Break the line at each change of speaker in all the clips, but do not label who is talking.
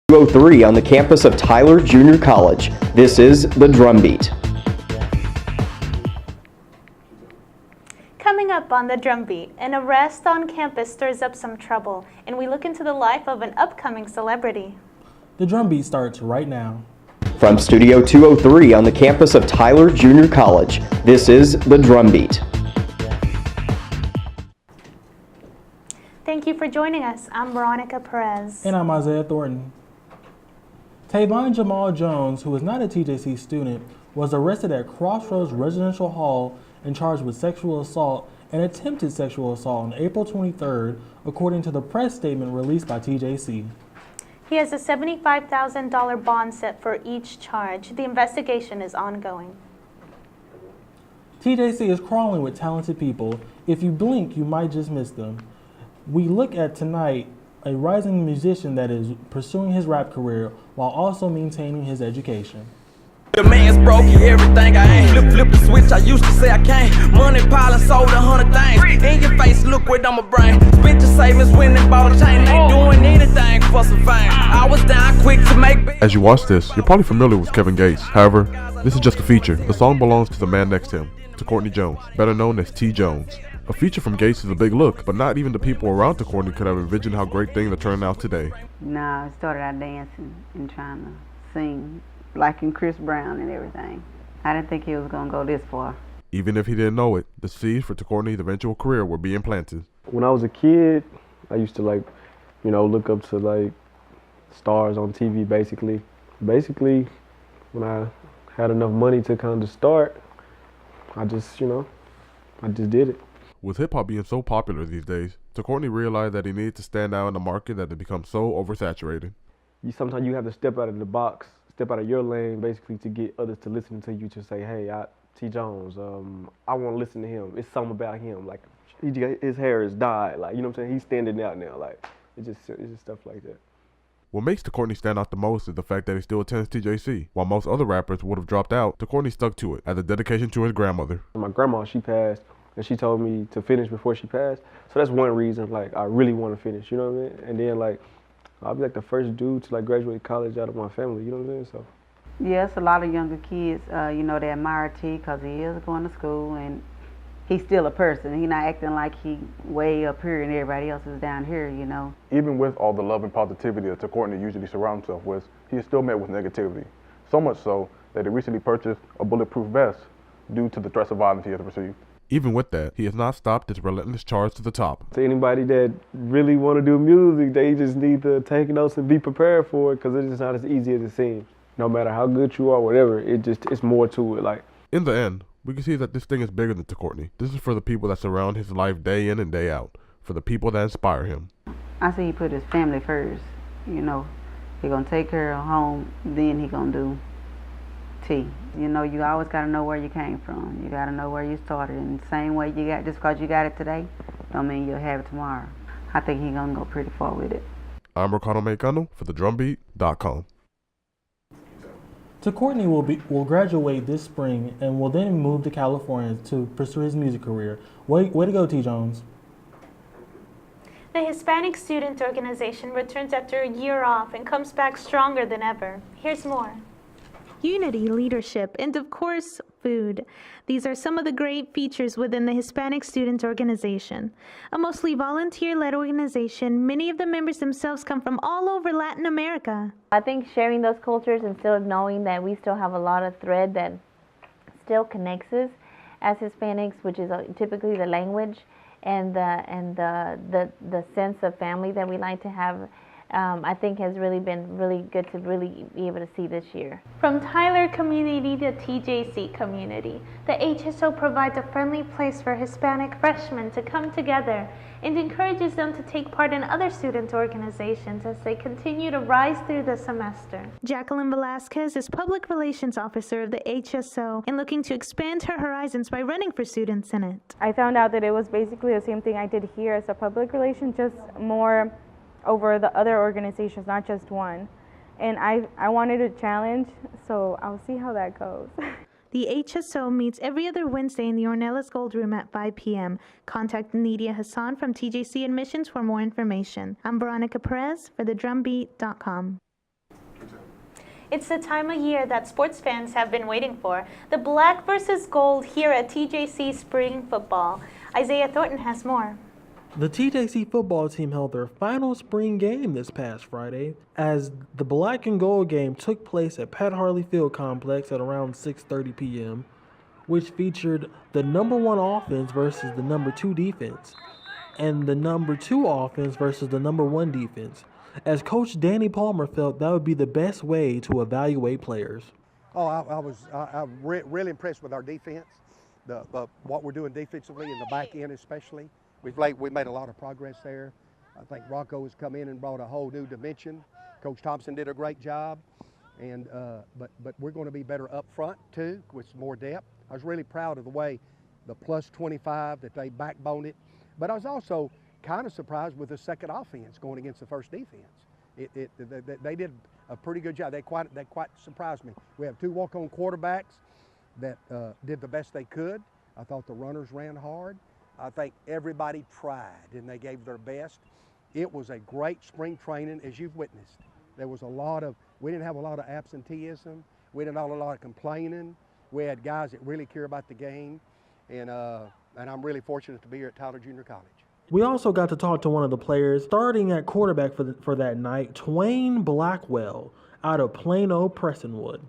203 on the campus of Tyler Junior College. This is the Drumbeat.
Coming up on the Drumbeat, an arrest on campus stirs up some trouble, and we look into the life of an upcoming celebrity.
The Drumbeat starts right now.
From Studio 203 on the campus of Tyler Junior College, this is the Drumbeat.
Thank you for joining us. I'm Veronica Perez.
And I'm Isaiah Thornton. Tavon Jamal Jones, who is not a TJC student, was arrested at Crossroads Residential Hall and charged with sexual assault and attempted sexual assault on April 23rd, according to the press statement released by TJC.
He has a $75,000 bond set for each charge. The investigation is ongoing.
TJC is crawling with talented people. If you blink, you might just miss them. We look at tonight a rising musician that is pursuing his rap career while also maintaining his education.
The man's broke, everything I ain't. Flip the switch, I used to say I can't. Money piling, sold 100 things. In your face, look what on my brain. Spent your savings, went and bought a chain. Ain't doing anything for some fame. I was down quick to make big.
As you watch this, you're probably familiar with Kevin Gates. However, this is just a feature. The song belongs to the man next to him, to Courtney Jones, better known as T. Jones. A feature from Gates is a big look, but not even the people around to Courtney could have envisioned how great things are turning out today.
No, I started out dancing and trying to sing, like in Chris Brown and everything. I didn't think he was going to go this far.
Even if he didn't know it, the seeds for Courtney's eventual career were being planted.
When I was a kid, I used to look up to stars on TV basically. Basically, when I had enough money to kind of start, I just did it.
With hip-hop being so popular these days, Courtney realized that he needed to stand out in a market that had become so oversaturated.
Sometimes you have to step out of the box, step out of your lane, basically to get others to listen to you, to say, hey, T. Jones, I want to listen to him. It's something about him. Like, his hair is dyed. Like, you know what I'm saying? He's standing out now. Like, it's just stuff like that.
What makes Courtney stand out the most is the fact that he still attends TJC. While most other rappers would have dropped out, Courtney stuck to it as a dedication to his grandmother.
My grandma, she passed, and she told me to finish before she passed. So that's one reason, I really want to finish, you know what I mean? And then, I'll be the first dude to graduate college out of my family, you know what I'm saying? So.
Yes, a lot of younger kids, they admire T because he is going to school and he's still a person. He's not acting like he way up here and everybody else is down here,
Even with all the love and positivity that Courtney usually surrounds himself with, he is still met with negativity. So much so that he recently purchased a bulletproof vest due to the threats of violence he has received.
Even with that, he has not stopped his relentless charge to the top.
To anybody that really want to do music, they just need to take notes and be prepared for it because it's just not as easy as it seems. No matter how good you are, whatever, it's more to it.
In the end, we can see that this thing is bigger than Courtney. This is for the people that surround his life day in and day out, for the people that inspire him.
I see he put his family first, He going to take care of home, then he going to do T. You always got to know where you came from. You got to know where you started. And the same way you got, just because you got it today, don't mean you'll have it tomorrow. I think he's going to go pretty far with it.
I'm Ricardo Mecano for thedrumbeat.com.
Courtney will graduate this spring and will then move to California to pursue his music career. Way to go, T. Jones.
The Hispanic Student Organization returns after a year off and comes back stronger than ever. Here's more. Unity, leadership, and of course, food. These are some of the great features within the Hispanic Student Organization. A mostly volunteer-led organization, many of the members themselves come from all over Latin America.
I think sharing those cultures and still knowing that we still have a lot of thread that still connects us as Hispanics, which is typically the language and the sense of family that we like to have. I think has really been really good to really be able to see this year.
From Tyler community to TJC community, the HSO provides a friendly place for Hispanic freshmen to come together and encourages them to take part in other student organizations as they continue to rise through the semester. Jacqueline Velasquez is Public Relations Officer of the HSO and looking to expand her horizons by running for Student Senate.
I found out that it was basically the same thing I did here as a public relation, just more over the other organizations, not just one. And I wanted a challenge, so I'll see how that goes.
The HSO meets every other Wednesday in the Ornelas Gold Room at 5 p.m. Contact Nidia Hassan from TJC Admissions for more information. I'm Veronica Perez for thedrumbeat.com. It's the time of year that sports fans have been waiting for. The black versus gold here at TJC Spring Football. Isaiah Thornton has more.
The TJC football team held their final spring game this past Friday as the black and gold game took place at Pat Harley Field Complex at around 6:30 p.m., which featured the number 1 offense versus the number 2 defense and the number 2 offense versus the number 1 defense, as Coach Danny Palmer felt that would be the best way to evaluate players.
Oh, I'm really impressed with our defense, what we're doing defensively in the back end especially. We made a lot of progress there. I think Rocco has come in and brought a whole new dimension. Coach Thompson did a great job, and but we're going to be better up front too with some more depth. I was really proud of the way the plus 25 that they backboned it, but I was also kind of surprised with the second offense going against the first defense. They did a pretty good job. They quite surprised me. We have 2 walk-on quarterbacks that did the best they could. I thought the runners ran hard. I think everybody tried and they gave their best. It was a great spring training, as you've witnessed. We didn't have a lot of absenteeism. We didn't have a lot of complaining. We had guys that really care about the game, and I'm really fortunate to be here at Tyler Junior College.
We also got to talk to one of the players starting at quarterback for that night, Twain Blackwell, out of Plano, Prestonwood.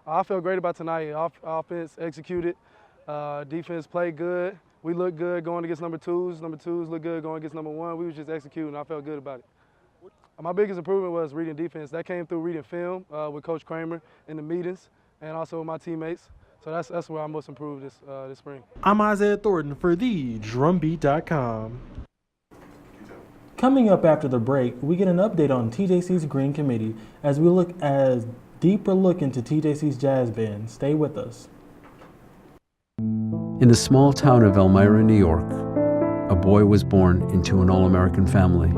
I feel great about tonight. Offense executed, defense played good. We looked good going against number twos. Number twos looked good going against number 1. We was just executing. I felt good about it. My biggest improvement was reading defense. That came through reading film with Coach Kramer in the meetings and also with my teammates. So that's where I most improved this spring.
I'm Isaiah Thornton for the Drumbeat.com. Coming up after the break, we get an update on TJC's Green Committee as we look at a deeper look into TJC's jazz band. Stay with us.
In the small town of Elmira, New York, a boy was born into an all-American family.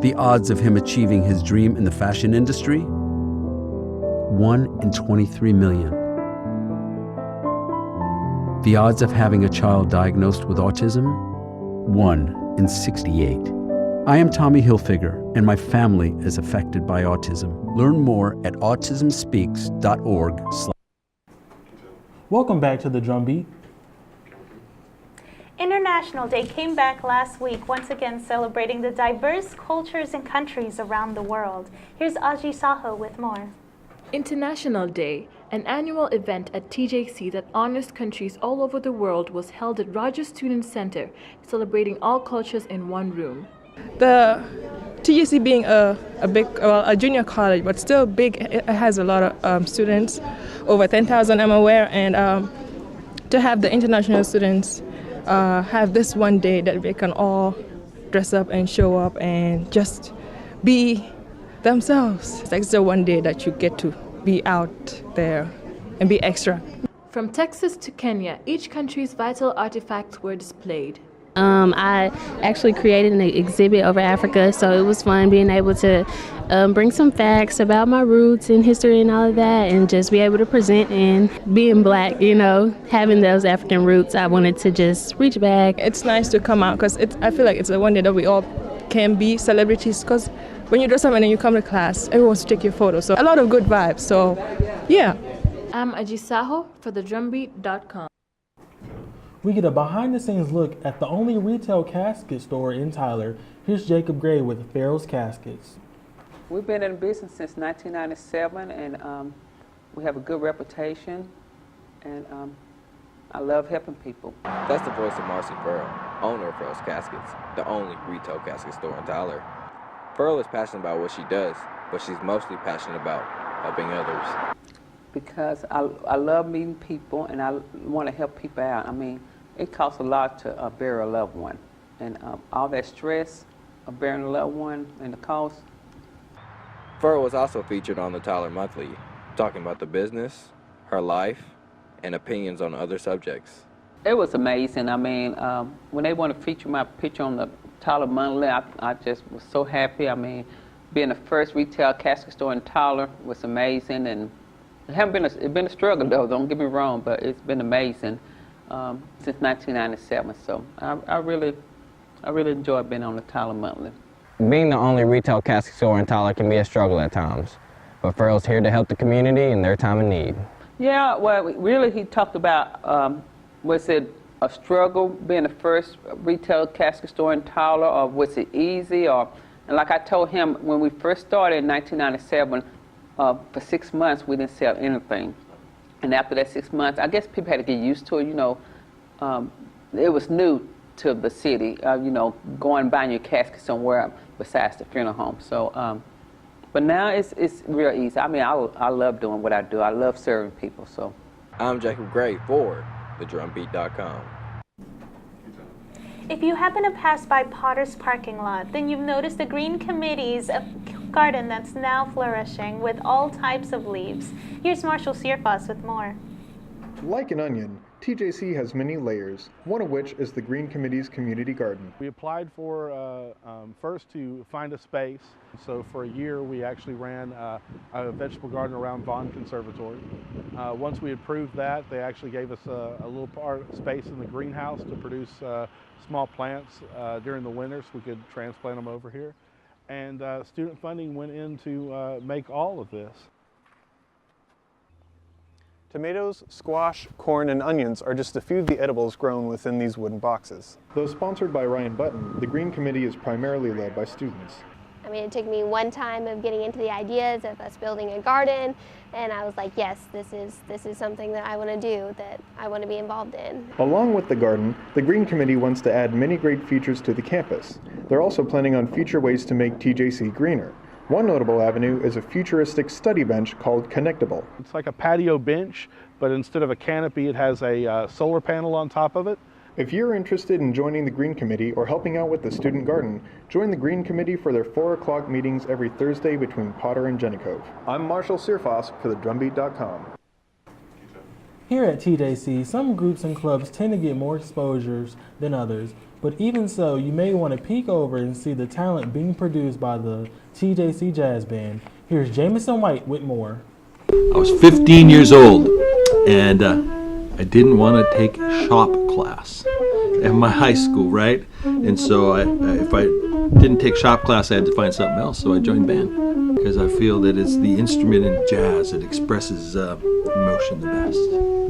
The odds of him achieving his dream in the fashion industry? 1 in 23 million. The odds of having a child diagnosed with autism? 1 in 68. I am Tommy Hilfiger, and my family is affected by autism. Learn more at autismspeaks.org.
Welcome back to the Drumbeat.
International Day came back last week, once again celebrating the diverse cultures and countries around the world. Here's Aji Saho with more.
International Day, an annual event at TJC that honors countries all over the world, was held at Rogers Student Center, celebrating all cultures in one room.
The TJC being a junior college, but still big, it has a lot of students, over 10,000 I'm aware, and to have the international students have this one day that they can all dress up and show up and just be themselves. It's like the one day that you get to be out there and be extra.
From Texas to Kenya, each country's vital artifacts were displayed.
I actually created an exhibit over Africa, so it was fun being able to bring some facts about my roots and history and all of that, and just be able to present. And being black, having those African roots, I wanted to just reach back.
It's nice to come out because I feel like it's the one day that we all can be celebrities, because when you dress up and then you come to class, everyone wants to take your photo. So a lot of good vibes. So yeah.
I'm Aji Saho for the Drumbeat.com.
We get a behind-the-scenes look at the only retail casket store in Tyler. Here's Jacob Gray with Farrell's Caskets.
We've been in business since 1997, and we have a good reputation, and I love helping people.
That's the voice of Marcy Farrell, owner of Farrell's Caskets, the only retail casket store in Tyler. Farrell is passionate about what she does, but she's mostly passionate about helping others.
Because I love meeting people, and I want to help people out. I mean, it costs a lot to bury a loved one, and all that stress of burying a loved one and the cost.
Farrell was also featured on the Tyler Monthly, talking about the business, her life, and opinions on other subjects.
It was amazing. I mean, when they want to feature my picture on the Tyler Monthly, I just was so happy. I mean, being the first retail casket store in Tyler was amazing, and it's been a struggle though, don't get me wrong, but it's been amazing since 1997. So I really enjoyed being on the Tyler Monthly.
Being the only retail casket store in Tyler can be a struggle at times, but Furl's here to help the community in their time of need.
Yeah, well, really he talked about, was it a struggle being the first retail casket store in Tyler, or was it easy? And like I told him, when we first started in 1997, for 6 months we didn't sell anything. And after that 6 months, I guess people had to get used to it, you know. It was new to the city, you know, going and buying your casket somewhere besides the funeral home. So, but now it's real easy. I mean, I love doing what I do. I love serving people, so.
I'm Jacob Gray for thedrumbeat.com.
If you happen to pass by Potter's parking lot, then you've noticed the Green Committee's garden that's now flourishing with all types of leaves. Here's Marshall Searfoss with more.
Like an onion, TJC has many layers, one of which is the Green Committee's community garden.
We applied for first to find a space. So for a year we actually ran a vegetable garden around Vaughn Conservatory. Once we approved that, they actually gave us a little space in the greenhouse to produce small plants during the winter so we could transplant them over here. And student funding went in to make all of this.
Tomatoes, squash, corn, and onions are just a few of the edibles grown within these wooden boxes. Though sponsored by Ryan Button, the Green Committee is primarily led by students.
I mean, it took me one time of getting into the ideas of us building a garden, and I was like, yes, this is something that I want to do, that I want to be involved in.
Along with the garden, the Green Committee wants to add many great features to the campus. They're also planning on future ways to make TJC greener. One notable avenue is a futuristic study bench called Connectable.
It's like a patio bench, but instead of a canopy, it has a solar panel on top of it.
If you're interested in joining the Green Committee or helping out with the student garden, join the Green Committee for their 4 o'clock meetings every Thursday between Potter and Jennicove. I'm Marshall Searfoss for thedrumbeat.com.
Here at TJC, some groups and clubs tend to get more exposures than others, but even so, you may want to peek over and see the talent being produced by the TJC Jazz Band. Here's Jameson White with more.
I was 15 years old, and I didn't want to take shop class at my high school, right? And so if I didn't take shop class, I had to find something else, so I joined band, because I feel that it's the instrument in jazz that expresses emotion the best.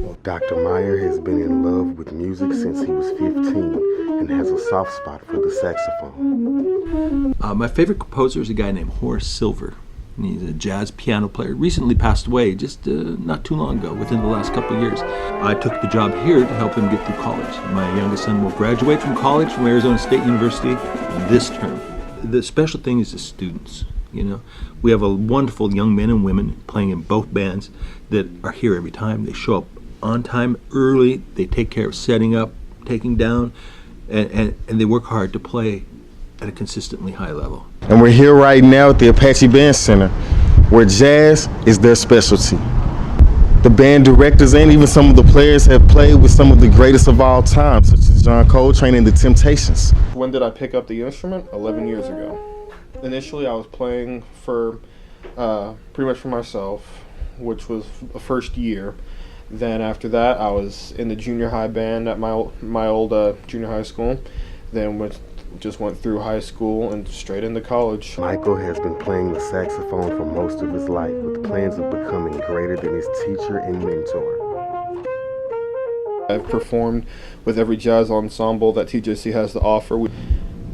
Well, Dr. Meyer has been in love with music since he was 15 and has a soft spot for the saxophone.
My favorite composer is a guy named Horace Silver. He's a jazz piano player. Recently passed away, just not too long ago, within the last couple of years. I took the job here to help him get through college. My youngest son will graduate from college from Arizona State University this term. The special thing is the students. You know, we have a wonderful young men and women playing in both bands that are here every time. They show up on time, early. They take care of setting up, taking down, and they work hard to play at a consistently high level.
And we're here right now at the Apache Band Center, where jazz is their specialty. The band directors and even some of the players have played with some of the greatest of all time, such as John Coltrane and the Temptations.
When did I pick up the instrument? 11 years ago. Initially, I was playing for pretty much for myself, which was the first year. Then after that, I was in the junior high band at my old junior high school. Then just went through high school and straight into college.
Michael has been playing the saxophone for most of his life, with plans of becoming greater than his teacher and mentor.
I've performed with every jazz ensemble that TJC has to offer.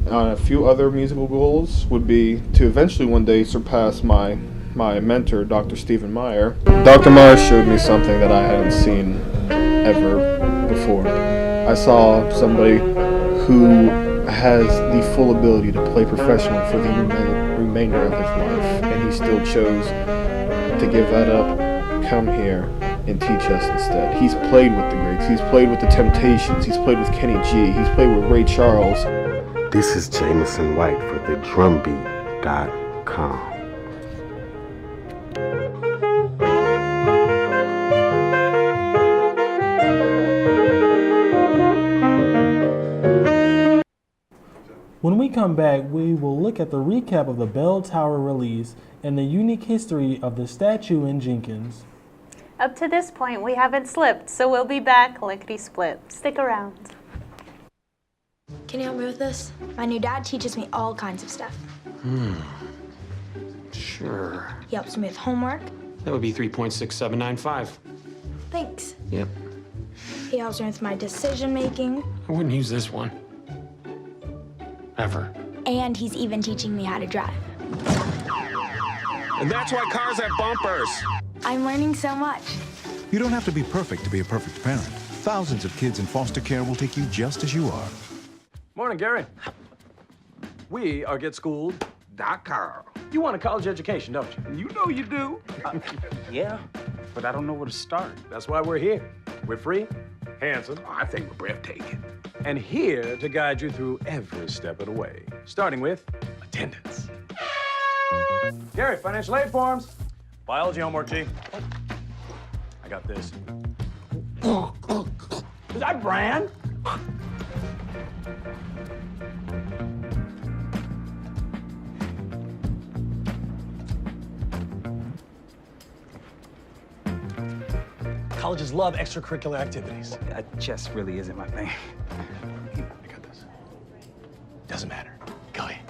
A few other musical goals would be to eventually one day surpass my mentor, Dr. Stephen Meyer. Dr. Meyer showed me something that I hadn't seen ever before. I saw somebody who has the full ability to play professionally for the remainder of his life, and he still chose to give that up, come here, and teach us instead. He's played with the greats. He's played with the Temptations. He's played with Kenny G. He's played with Ray Charles.
This is Jameson White for thedrumbeat.com.
When we come back, we will look at the recap of the Bell Tower release and the unique history of the statue in Jenkins.
Up to this point, we haven't slipped, so we'll be back lickety-split. Stick around.
Can you help me with this? My new dad teaches me all kinds of stuff.
Sure.
He helps me with homework.
That would be 3.6795.
Thanks.
Yep.
He helps me with my decision making.
I wouldn't use this one. Ever.
And he's even teaching me how to drive.
And that's why cars have bumpers.
I'm learning so much.
You don't have to be perfect to be a perfect parent. Thousands of kids in foster care will take you just as you are.
Morning, Gary. We are GetSchooled.com. You want a college education, don't you? You know you do. Yeah, but I don't know where to start. That's why we're here. We're free, handsome. I think we're breathtaking. And here to guide you through every step of the way, starting with attendance. Gary, financial aid forms. Biology homework, G. I got this. Is that Bran? Colleges love extracurricular activities.
Chess really isn't my thing.
I got this. Doesn't matter. Go ahead.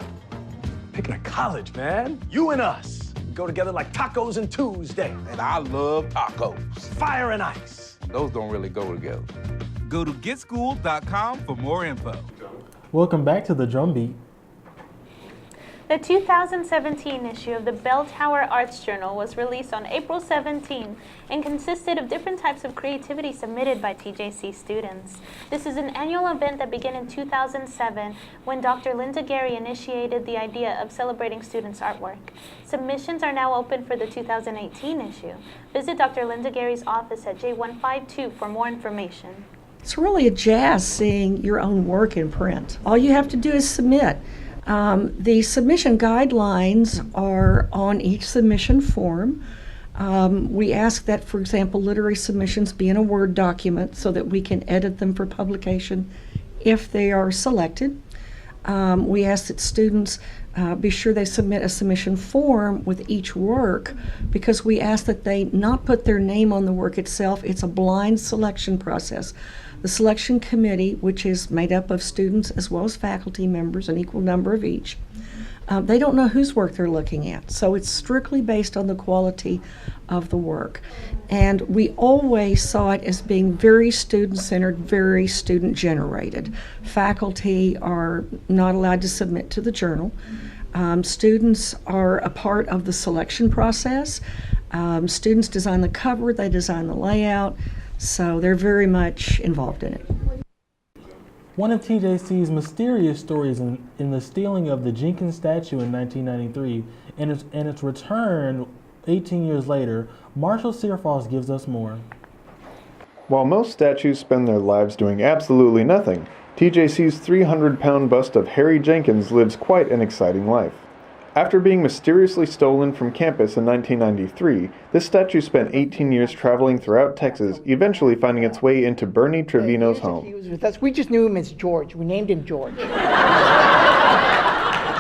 Picking a college, man. You and us. We go together like tacos and Tuesday.
And I love tacos.
Fire and ice.
Those don't really go together.
Go to GetSchooled.com for more info.
Welcome back to the Drumbeat.
The 2017 issue of the Bell Tower Arts Journal was released on April 17 and consisted of different types of creativity submitted by TJC students. This is an annual event that began in 2007 when Dr. Linda Gary initiated the idea of celebrating students' artwork. Submissions are now open for the 2018 issue. Visit Dr. Linda Gary's office at J152 for more information.
It's really a jazz seeing your own work in print. All you have to do is submit. The submission guidelines are on each submission form. We ask that, for example, literary submissions be in a Word document so that we can edit them for publication if they are selected. We ask that students be sure they submit a submission form with each work because we ask that they not put their name on the work itself. It's a blind selection process. The selection committee, which is made up of students as well as faculty members, an equal number of each, they don't know whose work they're looking at. So it's strictly based on the quality of the work. And we always saw it as being very student-centered, very student-generated. Faculty are not allowed to submit to the journal. Students are a part of the selection process. Students design the cover, they design the layout, so they're very much involved in it.
One of TJC's mysterious stories in the stealing of the Jenkins statue in 1993 and its return 18 years later, Marshall Searfoss gives us more.
While most statues spend their lives doing absolutely nothing, TJC's 300-pound bust of Harry Jenkins lives quite an exciting life. After being mysteriously stolen from campus in 1993, this statue spent 18 years traveling throughout Texas, eventually finding its way into Bernie Trevino's home.
He was with us. We just knew him as George. We named him George.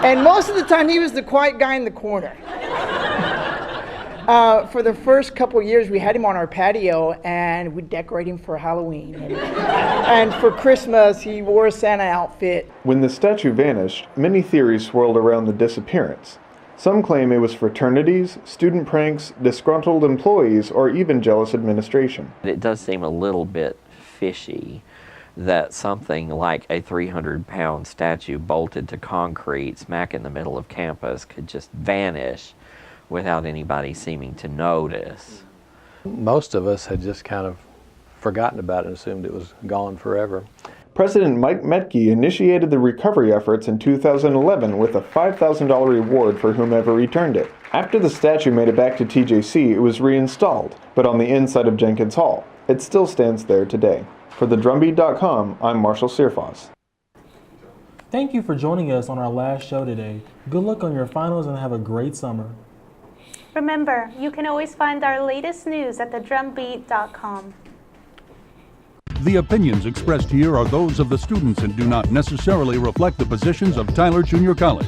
And most of the time, he was the quiet guy in the corner. For the first couple of years, we had him on our patio, and we'd decorate him for Halloween. And for Christmas, he wore a Santa outfit.
When the statue vanished, many theories swirled around the disappearance. Some claim it was fraternities, student pranks, disgruntled employees, or even jealous administration.
It does seem a little bit fishy that something like a 300-pound statue bolted to concrete smack in the middle of campus could just vanish without anybody seeming to notice.
Most of us had just kind of forgotten about it and assumed it was gone forever.
President Mike Metke initiated the recovery efforts in 2011 with a $5,000 reward for whomever returned it. After the statue made it back to TJC, it was reinstalled, but on the inside of Jenkins Hall. It still stands there today. For thedrumbeat.com, I'm Marshall Searfoss.
Thank you for joining us on our last show today. Good luck on your finals and have a great summer.
Remember, you can always find our latest news at thedrumbeat.com.
The opinions expressed here are those of the students and do not necessarily reflect the positions of Tyler Junior College.